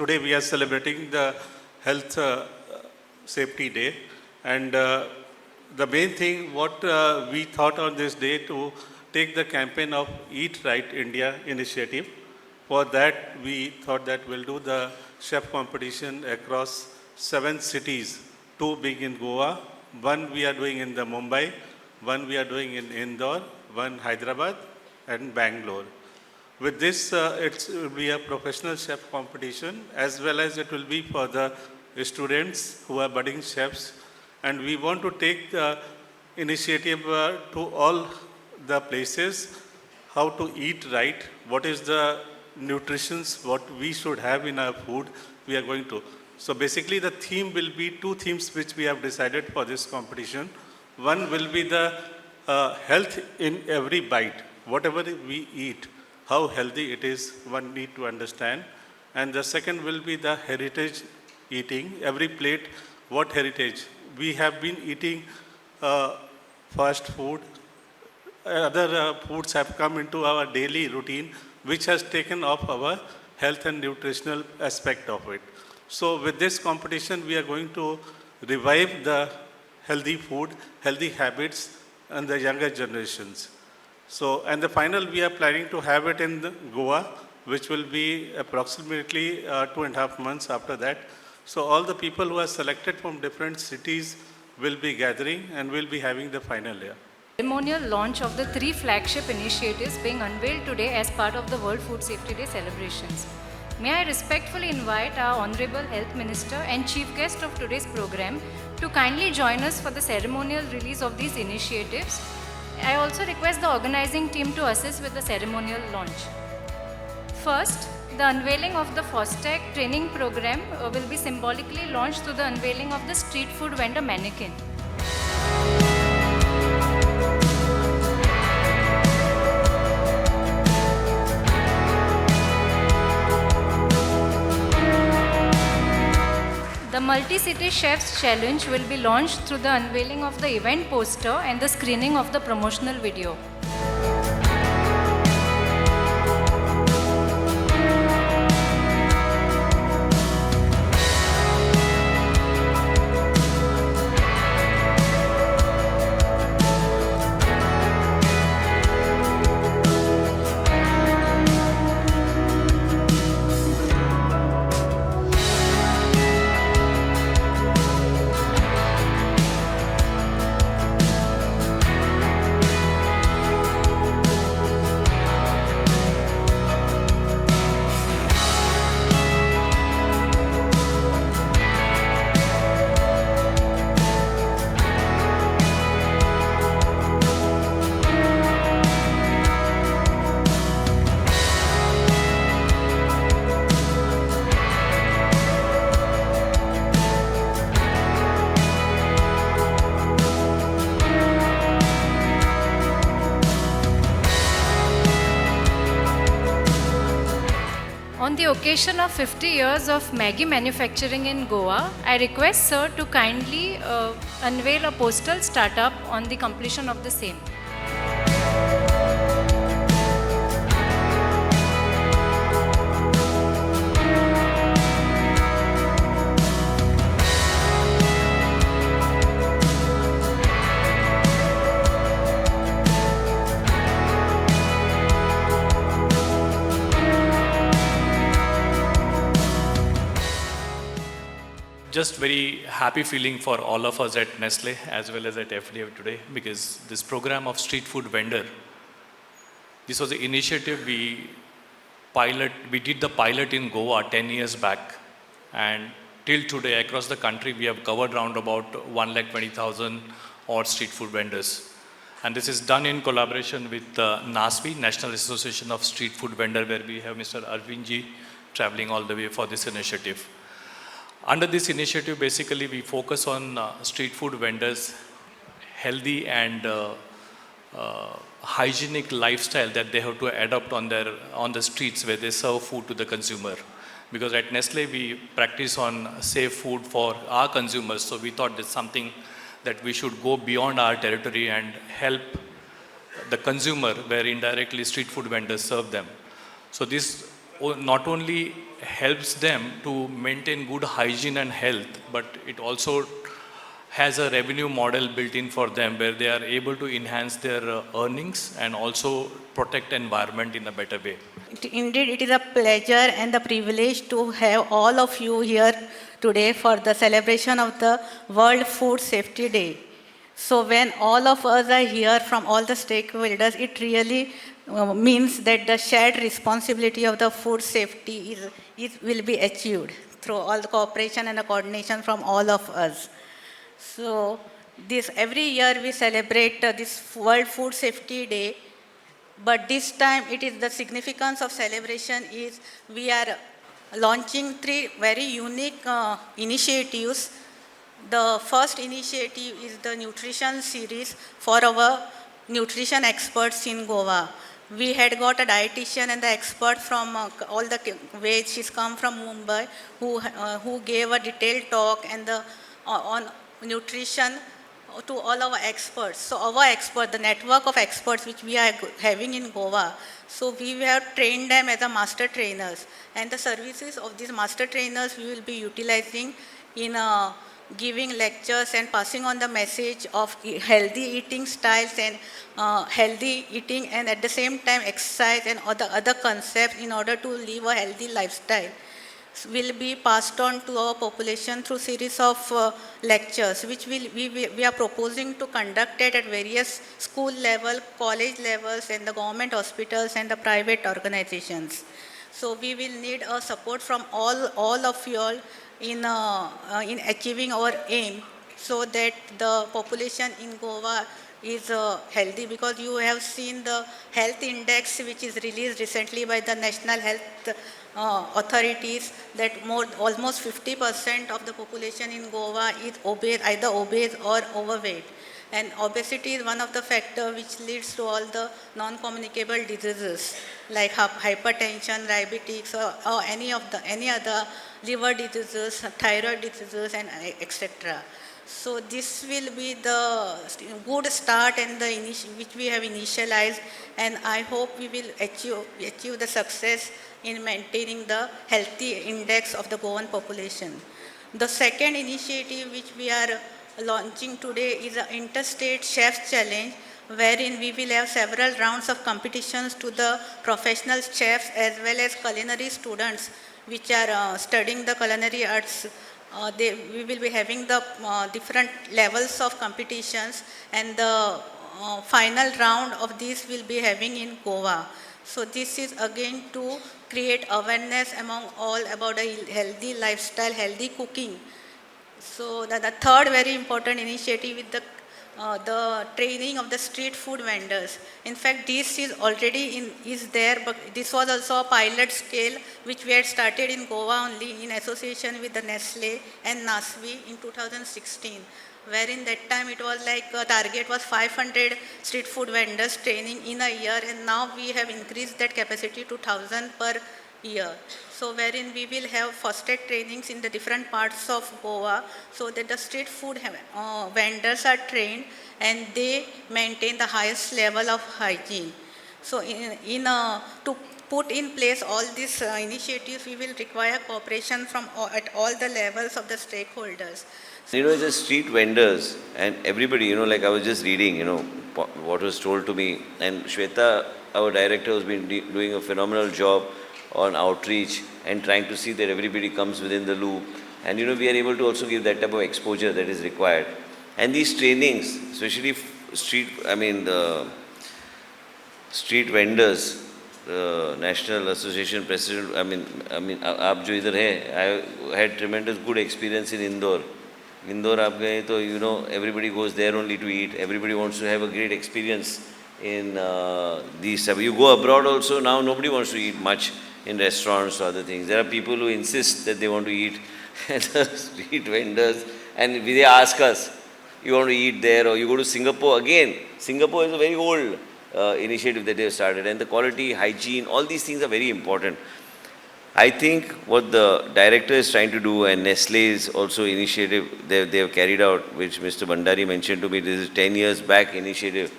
today we are celebrating the Health Safety Day. And the main thing what we thought on this day to take the campaign of Eat Right India initiative. For that, we thought that we'll do the chef competition across 7 cities, 2 being in Goa, 1 we are doing in the Mumbai, 1 we are doing in Indore, 1 Hyderabad, and Bangalore. With this, it will be a professional chef competition, as well as it will be for the students who are budding chefs. And we want to take the initiative to all the places, how to eat right, what is the nutrition, what we should have in our food, we are going to. So basically the theme will be 2 themes which we have decided for this competition. One will be the health in every bite, whatever we eat, how healthy it is, one need to understand. And the second will be the heritage eating, every plate, what heritage. We have been eating fast food, other foods have come into our daily routine, which has taken off our health and nutritional aspect of it. So with this competition, we are going to revive the healthy food, healthy habits, and the younger generations. So, and the final, we are planning to have it in Goa, which will be approximately 2.5 months after that. So all the people who are selected from different cities will be gathering and will be having the final year. Ceremonial launch of the 3 flagship initiatives being unveiled today as part of the World Food Safety Day celebrations. May I respectfully invite our Honorable Health Minister and Chief Guest of today's program to kindly join us for the ceremonial release of these initiatives. I also request the organizing team to assist with the ceremonial launch. First, the unveiling of the FOSTEC training program will be symbolically launched through the unveiling of the street food vendor mannequin. The Multi-City Chefs Challenge will be launched through the unveiling of the event poster and the screening of the promotional video. On the occasion of 50 years of Maggi manufacturing in Goa, I request Sir to kindly unveil a postal startup on the completion of the same. Just very happy feeling for all of us at Nestle as well as at FDA today, because this program of street food vendor, this was the initiative we did the pilot in Goa 10 years back, and till today across the country we have covered around about 120,000 odd street food vendors. And this is done in collaboration with NASVI, National Association of Street Food Vendor, where we have Mr. Arvindji traveling all the way for this initiative. Under this initiative, basically, we focus on street food vendors, healthy and hygienic lifestyle that they have to adopt on the streets where they serve food to the consumer. Because at Nestle, we practice on safe food for our consumers, so we thought that's something that we should go beyond our territory and help the consumer, where indirectly street food vendors serve them. So this not only helps them to maintain good hygiene and health, but it also has a revenue model built in for them where they are able to enhance their earnings and also protect environment in a better way. Indeed, it is a pleasure and a privilege to have all of you here today for the celebration of the World Food Safety Day. So when all of us are here from all the stakeholders, it really means that the shared responsibility of the food safety will be achieved through all the cooperation and the coordination from all of us. So this every year we celebrate this World Food Safety Day, but this time it is the significance of celebration is we are launching 3 very unique initiatives. The first initiative is the nutrition series for our nutrition experts in Goa. We had got a dietitian and the expert from all the ways she's come from Mumbai who gave a detailed talk and on nutrition to all our experts. So our expert, the network of experts which we are having in Goa, so we have trained them as a master trainers, and the services of these master trainers we will be utilizing in giving lectures and passing on the message of healthy eating styles and healthy eating, and at the same time exercise and other concepts in order to live a healthy lifestyle will be passed on to our population through series of lectures which we are proposing to conduct it at various school level, college levels, and the government hospitals and the private organizations. So we will need a support from all of you all in achieving our aim so that the population in Goa is healthy, because you have seen the health index which is released recently by the National Health authorities that almost 50% of the population in Goa is obese, either obese or overweight. And obesity is one of the factors which leads to all the non-communicable diseases like hypertension, diabetes, or any other liver diseases, thyroid diseases, and etc. So this will be the good start and which we have initialized, and I hope we will achieve the success in maintaining the healthy index of the Goan population. The second initiative which we are launching today is an interstate chefs challenge, wherein we will have several rounds of competitions to the professional chefs as well as culinary students which are studying the culinary arts. We will be having the different levels of competitions, and the final round of these will be having in Goa. So this is again to create awareness among all about a healthy lifestyle, healthy cooking. So the third very important initiative is the training of the street food vendors. In fact, this is already is there, but this was also a pilot scale which we had started in Goa only in association with the Nestle and NASVI in 2016. Wherein that time it was like target was 500 street food vendors training in a year, and now we have increased that capacity to 1,000 per year. So wherein we will have first aid trainings in the different parts of Goa so that the street food vendors are trained and they maintain the highest level of hygiene. So to put in place all these initiatives, we will require cooperation from at all the levels of the stakeholders. It's the street vendors and everybody, like I was just reading, what was told to me. And Shweta, our director, has been doing a phenomenal job on outreach and trying to see that everybody comes within the loop. And, we are able to also give that type of exposure that is required. And these trainings, especially the street vendors, the National Association President, aap jo idhar hai, I had tremendous good experience in Indore. Indore aap gaye to, everybody goes there only to eat. Everybody wants to have a great experience in these. You go abroad also, now nobody wants to eat much in restaurants or other things. There are people who insist that they want to eat at the street vendors, and they ask us, you want to eat there, or you go to Singapore again. Singapore is a very old initiative that they have started, and the quality, hygiene, all these things are very important. I think what the director is trying to do, and Nestle's also initiative they have carried out, which Mr. Bandari mentioned to me, this is 10 years back initiative,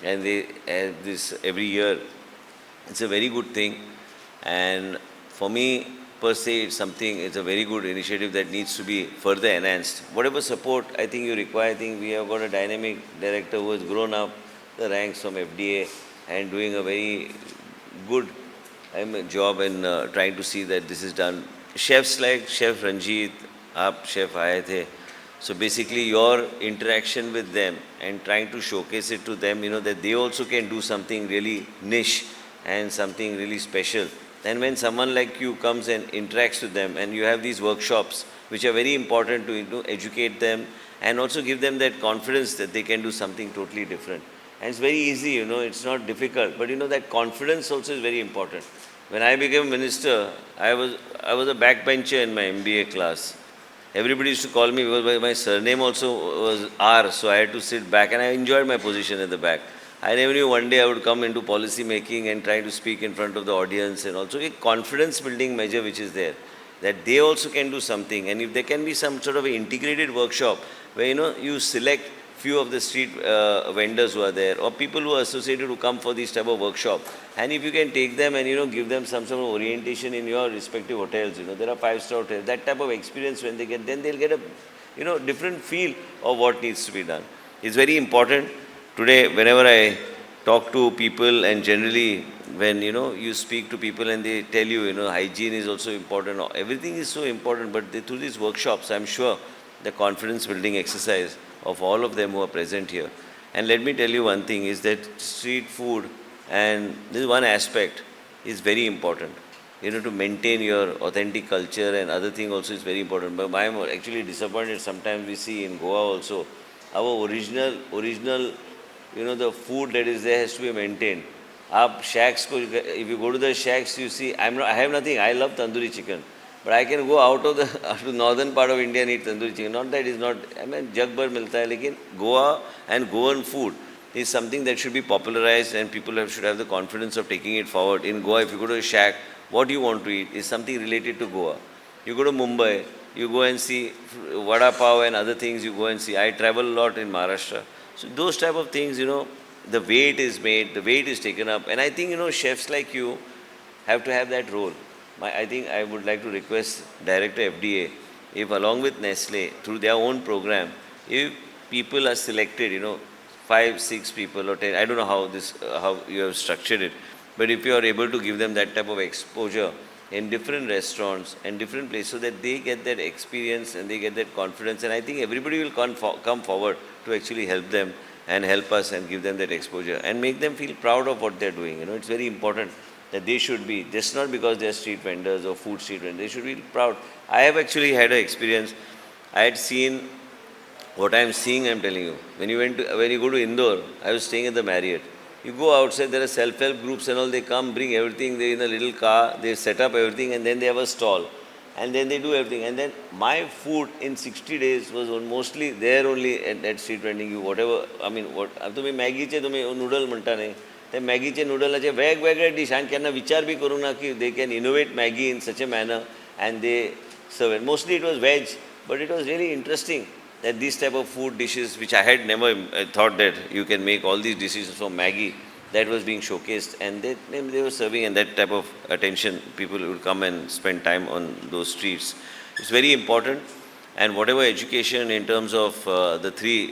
and they have this every year. It's a very good thing. And for me, per se, it's a very good initiative that needs to be further enhanced. Whatever support I think you require, I think we have got a dynamic director who has grown up the ranks from FDA and doing a very good job in trying to see that this is done. Chefs like Chef Ranjit, aap chef aaye the. So basically your interaction with them and trying to showcase it to them, that they also can do something really niche and something really special. And when someone like you comes and interacts with them and you have these workshops, which are very important to educate them and also give them that confidence that they can do something totally different. And it's very easy, it's not difficult. But that confidence also is very important. When I became minister, I was a backbencher in my MBA class. Everybody used to call me because my surname also was R, so I had to sit back and I enjoyed my position at the back. I never knew one day I would come into policy making and try to speak in front of the audience and also a confidence building measure which is there, that they also can do something. And if there can be some sort of an integrated workshop where you select few of the street vendors who are there or people who are associated who come for this type of workshop, and if you can take them and give them some sort of orientation in your respective hotels, there are 5-star hotels, that type of experience when they get, then they'll get a different feel of what needs to be done. It's very important. Today, whenever I talk to people and generally when, you speak to people and they tell you, hygiene is also important, everything is so important, but through these workshops, I'm sure the confidence building exercise of all of them who are present here. And let me tell you one thing is that street food, and this is one aspect, is very important. To maintain your authentic culture and other thing also is very important. But I'm actually disappointed sometimes we see in Goa also, our original, the food that is there has to be maintained. Shacks, if you go to the shacks, you see, I have nothing, I love tandoori chicken. But I can go out of the northern part of India and eat tandoori chicken. Not that it's not, jug bhar milta hai, lekin Goa and Goan food is something that should be popularized and people should have the confidence of taking it forward. In Goa, if you go to a shack, what you want to eat is something related to Goa. You go to Mumbai, you go and see vada pav and other things you go and see. I travel a lot in Maharashtra. So those type of things, the way it is made, the way it is taken up. And I think, chefs like you have to have that role. I think I would like to request Director FDA, if along with Nestle, through their own program, if people are selected, 5, 6 people or 10, I don't know how you have structured it, but if you are able to give them that type of exposure in different restaurants and different places so that they get that experience and they get that confidence, and I think everybody will come forward to actually help them and help us and give them that exposure and make them feel proud of what they're doing. It's very important that they should be, just not because they're street vendors or food street vendors, they should be proud. I have actually had an experience. I had seen what I'm seeing, I'm telling you. When you go to Indore, I was staying at the Marriott. You go outside, there are self-help groups and all, they come, bring everything, they're in a little car, they set up everything and then they have a stall. And then they do everything. And then my food in 60 days was mostly there only at street vending. You whatever, तुम्ही मॅगीचे तुम्ही noodle म्हणता नाही. ते मॅगीचे नूडलाचे वेगवेगळे dish आणि त्यांना विचार B करू ना की they can innovate Maggi in such a manner and they serve it. Mostly it was veg, but it was really interesting that these type of food dishes, which I had never thought that you can make all these dishes from Maggi, that was being showcased and they were serving, and that type of attention, people would come and spend time on those streets. It's very important, and whatever education in terms of the three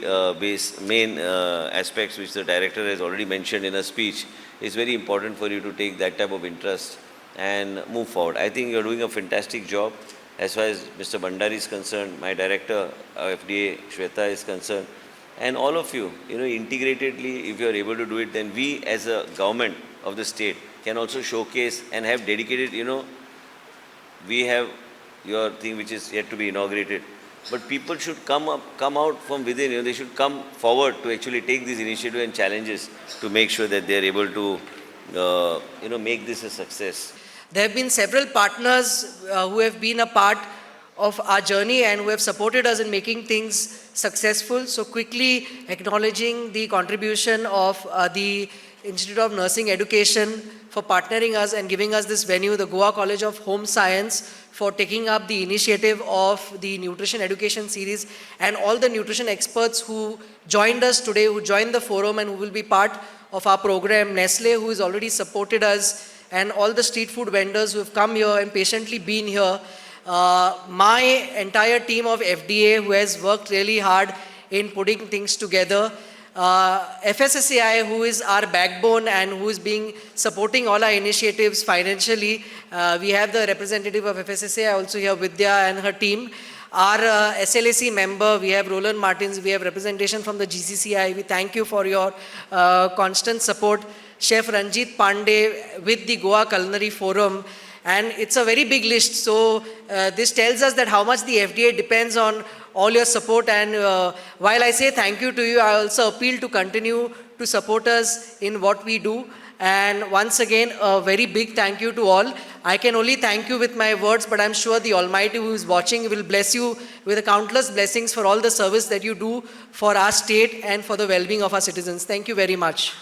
main aspects which the director has already mentioned in a speech, is very important for you to take that type of interest and move forward. I think you're doing a fantastic job. As far as Mr. Bhandari is concerned, my director, FDA, Shweta is concerned, and all of you, integratedly, if you are able to do it, then we as a government of the state can also showcase and have dedicated, we have your thing which is yet to be inaugurated. But people should come out from within, they should come forward to actually take this initiative and challenges to make sure that they are able to, make this a success. There have been several partners who have been a part of our journey and who have supported us in making things successful. So quickly acknowledging the contribution of the Institute of Nursing Education for partnering us and giving us this venue, the Goa College of Home Science for taking up the initiative of the nutrition education series, and all the nutrition experts who joined us today, who joined the forum and who will be part of our program. Nestle, who has already supported us and all the street food vendors who have come here and patiently been here. My entire team of FDA who has worked really hard in putting things together. FSSAI, who is our backbone and who is supporting all our initiatives financially. We have the representative of FSSAI also here, Vidya and her team. Our SLAC member, we have Roland Martins, we have representation from the GCCI. We thank you for your constant support. Chef Ranjit Pandey with the Goa Culinary Forum. And it's a very big list. So this tells us that how much the FDA depends on all your support. And while I say thank you to you, I also appeal to continue to support us in what we do. And once again, a very big thank you to all. I can only thank you with my words, but I'm sure the Almighty who is watching will bless you with countless blessings for all the service that you do for our state and for the well-being of our citizens. Thank you very much.